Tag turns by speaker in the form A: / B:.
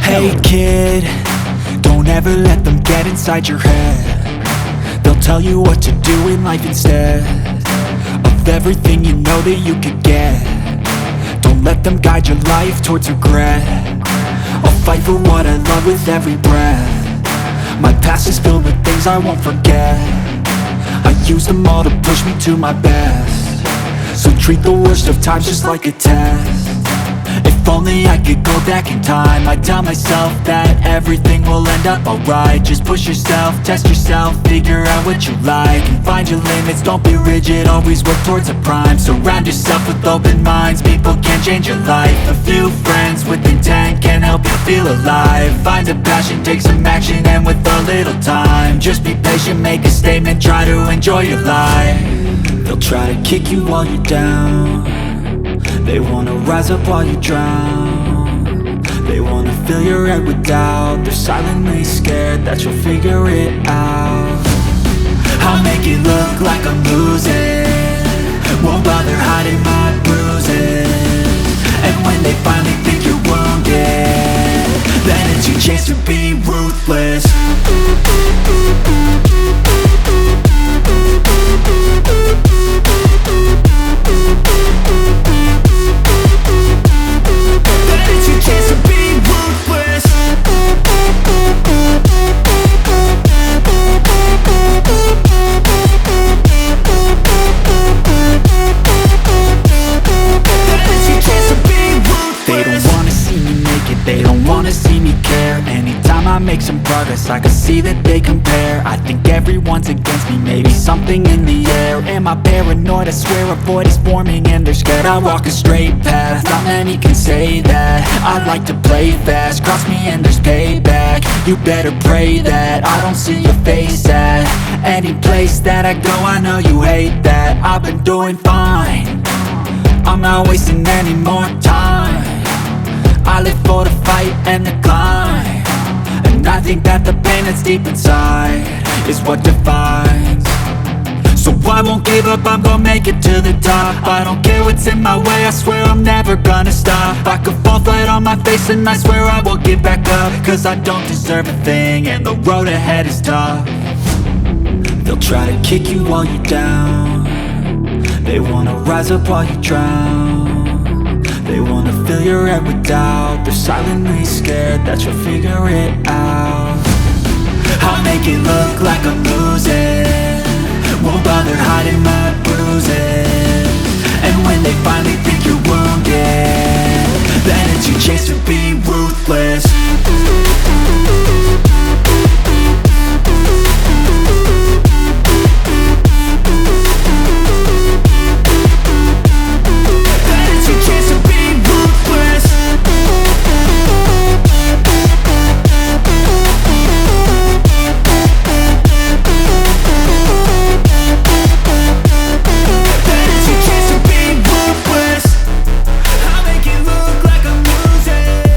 A: Hey kid, don't ever let them get inside your head. They'll tell you what to do in life instead of everything you know that you could get. Don't let them guide your life towards regret. I'll fight for what I love with every breath. My past is filled with things I won't forget. I use them all to push me to my best. So treat the worst of times just like a test. If only I could go back in time, I'd tell myself that everything will end up alright. Just push yourself, test yourself, figure out what you like, and find your limits, don't be rigid, always work towards a prime. Surround yourself with open minds, people can change your life. A few friends with intent can help you feel alive. Find a passion, take some action, and with a little time, just be patient, make a statement, try to enjoy your life. They'll try to kick you while you're down. They wanna rise up while you drown. They wanna fill your head with doubt. They're silently scared that you'll figure it out. I'll make it look like I'm losing, won't bother hiding my bruises. And when they finally think you're wounded, then it's your chance to be ruthless. They don't wanna see me care. Anytime I make some progress, I can see that they compare. I think everyone's against me, maybe something in the air. Am I paranoid? I swear a void is forming and they're scared I walk a straight path. Not many can say that. I like to play fast, cross me and there's payback. You better pray that I don't see your face at any place that I go. I know you hate that. I've been doing fine, I'm not wasting any more time. I live for the fight and the climb, and I think that the pain that's deep inside is what defines. So I won't give up, I'm gonna make it to the top. I don't care what's in my way, I swear I'm never gonna stop. I could fall flat on my face and I swear I will get back up, cause I don't deserve a thing and the road ahead is tough. They'll try to kick you while you're down. They wanna rise up while you drown. They wanna fill your head with doubt. They're silently scared that you'll figure it out. I'll make it look like I'm losing, won't bother hiding my bruises.